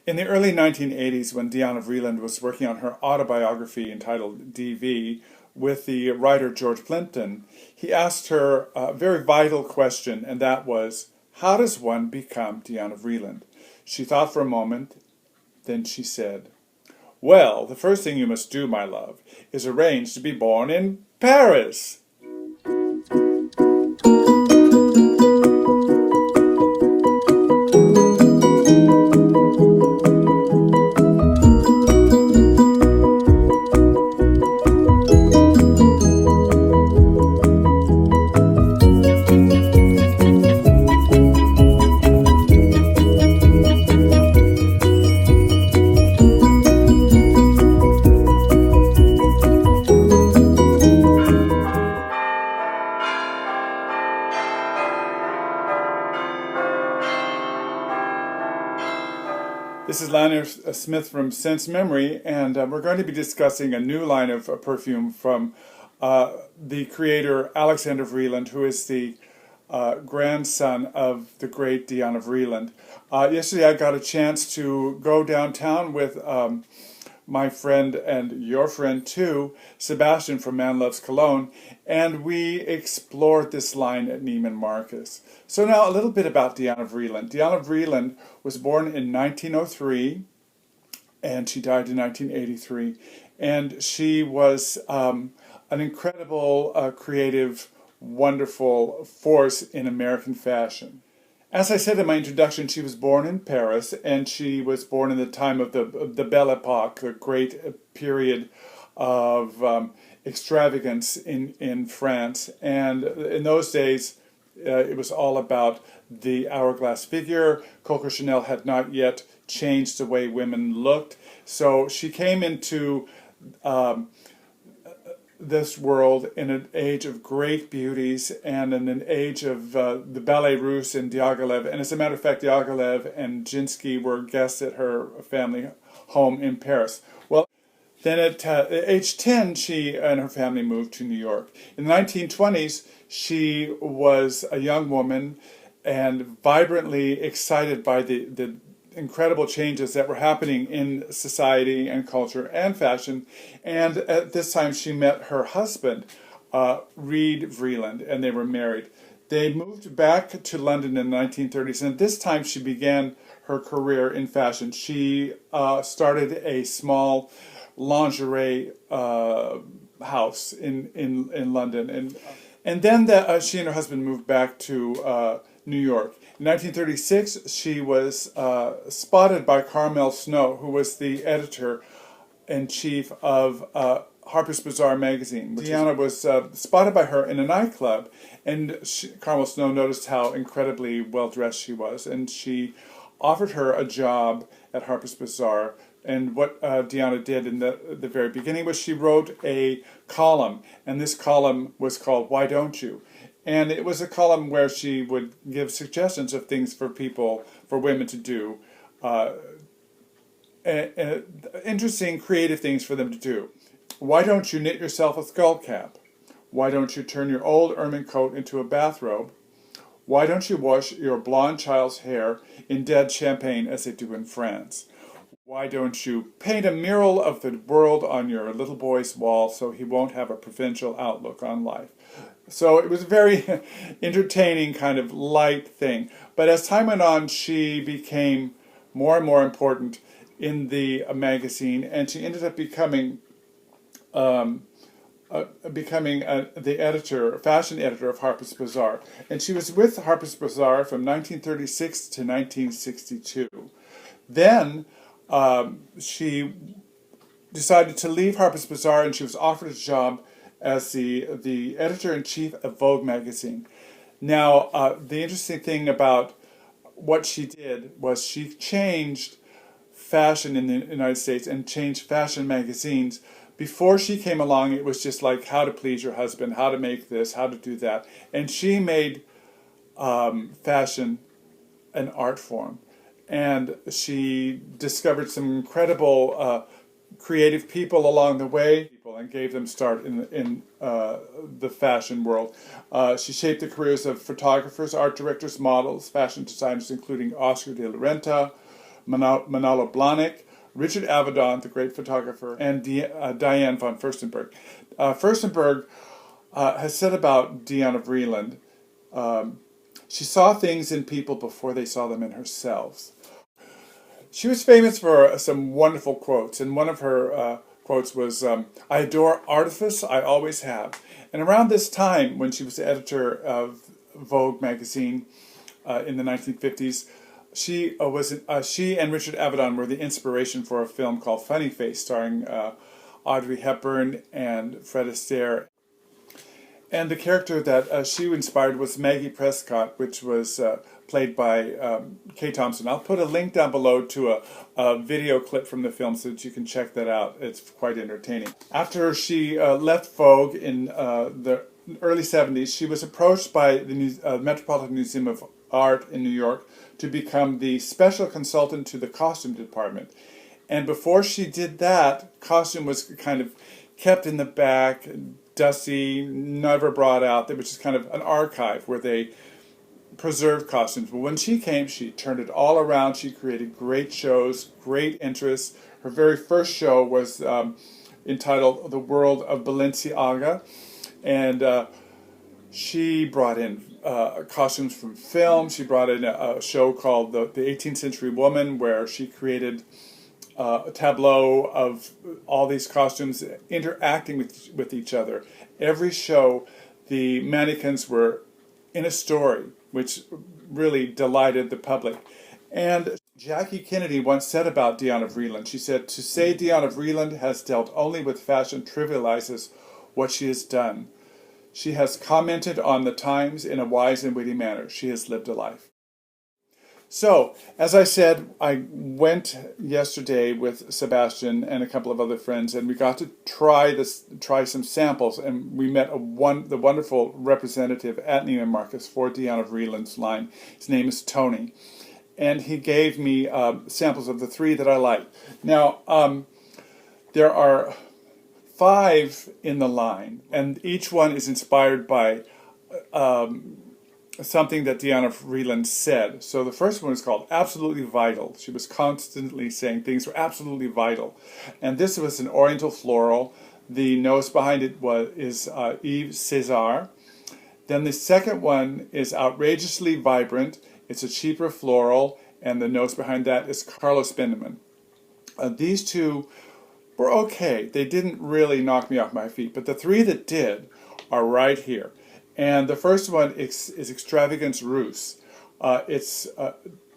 In the early 1980s, when Diana Vreeland was working on her autobiography entitled DV with the writer George Plimpton, he asked her a very vital question, and that was, how does one become Diana Vreeland? She thought for a moment, then she said, well, the first thing you must do, my love, is arrange to be born in Paris. This is Lionel Smith from Sense Memory, and we're going to be discussing a new line of perfume from the creator Alexander Vreeland, who is the grandson of the great Diana Vreeland. Yesterday I got a chance to go downtown with my friend and your friend too, Sebastian from Man Loves Cologne, and we explored this line at Neiman Marcus. So now a little bit about Diana Vreeland. Diana Vreeland was born in 1903 and she died in 1983. And she was an incredible, creative, wonderful force in American fashion. As I said in my introduction, she was born in Paris, and she was born in the time of the Belle Epoque, the great period of extravagance in France. And in those days, it was all about the hourglass figure. Coco Chanel had not yet changed the way women looked. So she came into this world in an age of great beauties and in an age of the Ballet Russe and Diaghilev. And as a matter of fact, Diaghilev and Jinsky were guests at her family home in Paris. Well, then at age 10, she and her family moved to New York. In the 1920s, she was a young woman and vibrantly excited by the incredible changes that were happening in society and culture and fashion. And at this time she met her husband, Reed Vreeland, and they were married. They moved back to London in the 1930s, and at this time she began her career in fashion. She started a small lingerie house in London, and then she and her husband moved back to New York. In 1936, she was spotted by Carmel Snow, who was the editor-in-chief of Harper's Bazaar magazine. Diana was spotted by her in a nightclub, and Carmel Snow noticed how incredibly well-dressed she was, and she offered her a job at Harper's Bazaar. And what Diana did in the very beginning was she wrote a column, and this column was called Why Don't You? And it was a column where she would give suggestions of things for women to do, interesting, creative things for them to do. Why don't you knit yourself a skull cap? Why don't you turn your old ermine coat into a bathrobe? Why don't you wash your blonde child's hair in dead champagne as they do in France? Why don't you paint a mural of the world on your little boy's wall so he won't have a provincial outlook on life? So it was a very entertaining kind of light thing. But as time went on, she became more and more important in the magazine, and she ended up becoming the fashion editor of Harper's Bazaar. And she was with Harper's Bazaar from 1936 to 1962. Then she decided to leave Harper's Bazaar, and she was offered a job as the editor-in-chief of Vogue magazine. Now, the interesting thing about what she did was she changed fashion in the United States and changed fashion magazines. Before she came along, it was just like how to please your husband, how to make this, how to do that. And she made fashion an art form. And she discovered some incredible creative people along the way and gave them start in the fashion world. She shaped the careers of photographers, art directors, models, fashion designers, including Oscar de la Renta, Manolo Blahnik, Richard Avedon, the great photographer, and Diane von Furstenberg. Furstenberg has said about Diana Vreeland, she saw things in people before they saw them in herself. She was famous for some wonderful quotes, and one of her quotes was, I adore artifice, I always have. And around this time, when she was the editor of Vogue magazine in the 1950s, she and Richard Avedon were the inspiration for a film called Funny Face, starring Audrey Hepburn and Fred Astaire. And the character that she inspired was Maggie Prescott, which was played by Kay Thompson. I'll put a link down below to a video clip from the film so that you can check that out. It's quite entertaining. After she left Vogue in the early 70s, she was approached by the Metropolitan Museum of Art in New York to become the special consultant to the costume department. And before she did that, costume was kind of kept in the back, dusty, never brought out. It was just kind of an archive where they preserved costumes. But when she came, she turned it all around. She created great shows, great interests. Her very first show was entitled The World of Balenciaga. And she brought in costumes from film. She brought in a show called The 18th Century Woman, where she created a tableau of all these costumes interacting with each other. Every show, the mannequins were in a story, which really delighted the public. And Jackie Kennedy once said about Diana Vreeland, she said, "To say Diana Vreeland has dealt only with fashion trivializes what she has done. She has commented on the times in a wise and witty manner. She has lived a life." So, as I said, I went yesterday with Sebastian and a couple of other friends, and we got to try some samples, and we met the wonderful representative at Neiman Marcus for Diana Vreeland's line. His name is Tony, and he gave me samples of the three that I like. Now, there are 5 in the line, and each one is inspired by something that Diana Vreeland said. So the first one is called Absolutely Vital. She was constantly saying things were absolutely vital. And this was an oriental floral. The nose behind it is Yves César. Then the second one is Outrageously Vibrant. It's a cheaper floral, and the nose behind that is Carlos Benjamin. These two were okay. They didn't really knock me off my feet, but the 3 that did are right here. And the first one is Extravagance Ruse. Its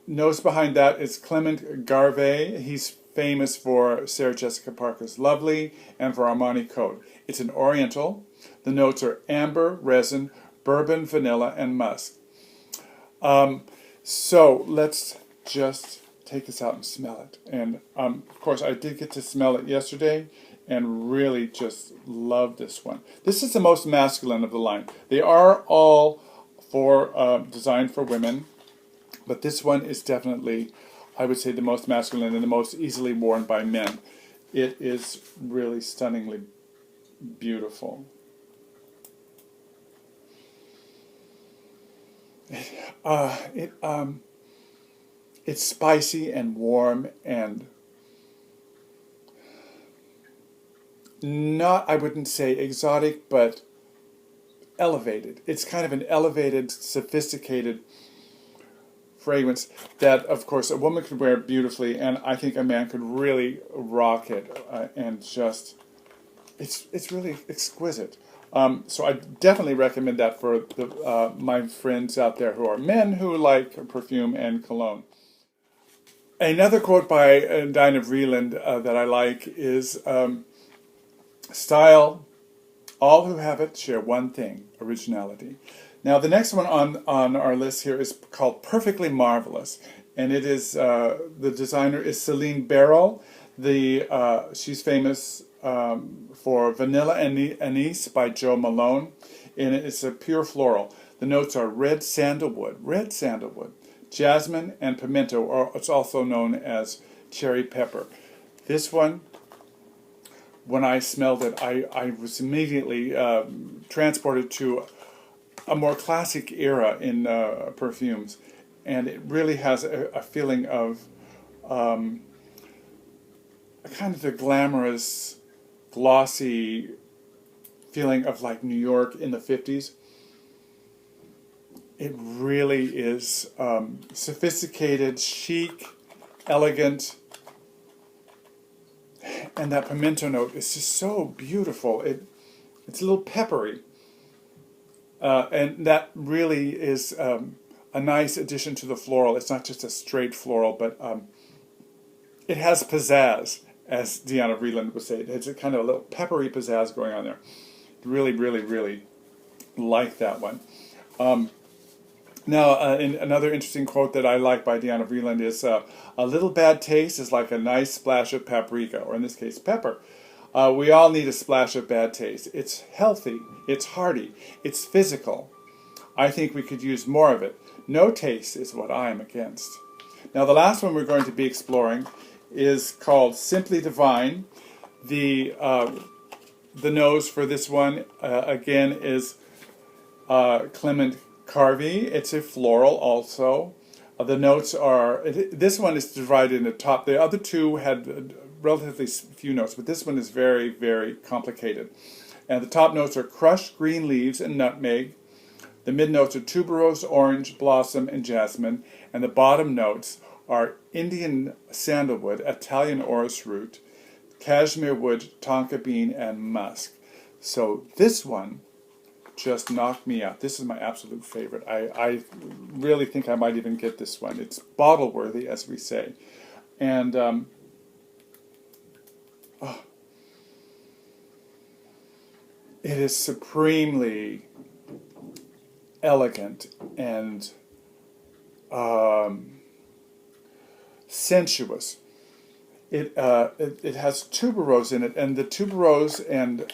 nose behind that is Clement Garvey. He's famous for Sarah Jessica Parker's Lovely and for Armani Code. It's an oriental. The notes are amber, resin, bourbon, vanilla, and musk. So let's just take this out and smell it. And of course, I did get to smell it yesterday and really just love this one. This is the most masculine of the line. They are all designed for women, but this one is definitely, I would say, the most masculine and the most easily worn by men. It is really stunningly beautiful. It's spicy and warm and not, I wouldn't say exotic, but elevated. It's kind of an elevated, sophisticated fragrance that, of course, a woman could wear beautifully, and I think a man could really rock it, and just, it's really exquisite. So I definitely recommend that for my friends out there who are men who like perfume and cologne. Another quote by Diana Vreeland that I like is, "Style, all who have it share one thing, originality." Now, the next one on our list here is called Perfectly Marvelous, and it is, the designer is Celine Barrel. She's famous for Vanilla Anise by Joe Malone, and it's a pure floral. The notes are red sandalwood, jasmine, and pimento, or it's also known as cherry pepper. This one, when I smelled it, I was immediately transported to a more classic era in perfumes, and it really has a feeling of kind of the glamorous, glossy feeling of like New York in the 50s. It really is sophisticated, chic, elegant, and that pimento note is just so beautiful. It's a little peppery, and that really is a nice addition to the floral. It's not just a straight floral, but it has pizzazz, as Deanna Vreeland would say. It's a kind of a little peppery pizzazz going on there. Really, really, really like that one. Now, another interesting quote that I like by Deanna Vreeland is, a little bad taste is like a nice splash of paprika, or in this case, pepper. We all need a splash of bad taste. It's healthy, it's hearty, it's physical. I think we could use more of it. No taste is what I am against. Now, the last one we're going to be exploring is called Simply Divine. The nose for this one, again, is Clement Carvey. It's a floral also. The notes are, this one is divided into top. The other two had relatively few notes, but this one is very, very complicated. And the top notes are crushed green leaves and nutmeg. The mid notes are tuberose, orange, blossom, and jasmine. And the bottom notes are Indian sandalwood, Italian orris root, cashmere wood, tonka bean, and musk. So this one just knocked me out. This is my absolute favorite. I really think I might even get this one. It's bottle worthy, as we say. And it is supremely elegant and sensuous. It has tuberose in it, and the tuberose and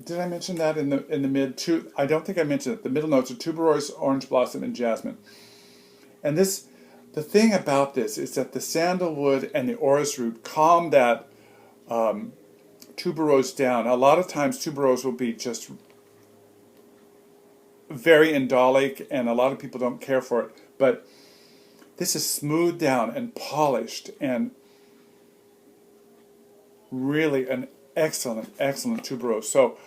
did I mention that in the mid? I don't think I mentioned it. The middle notes are tuberose, orange blossom, and jasmine. And the thing about this is that the sandalwood and the orris root calm that tuberose down. A lot of times tuberose will be just very indolic, and a lot of people don't care for it. But this is smoothed down and polished, and really an excellent, excellent tuberose. So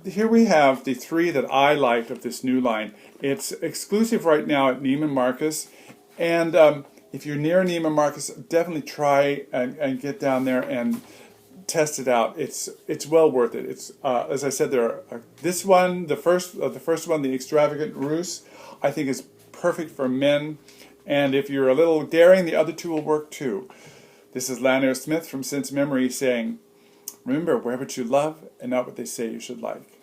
here we have the three that I liked of this new line. It's exclusive right now at Neiman Marcus, and if you're near Neiman Marcus, definitely try and get down there and test it out. It's well worth it. It's as I said, there are this one, the first one, the Extravagance Ruse, I think is perfect for men, and if you're a little daring, the other two will work too. This is Lanier Smith from Sense Memory saying, remember, wear what you love and not what they say you should like.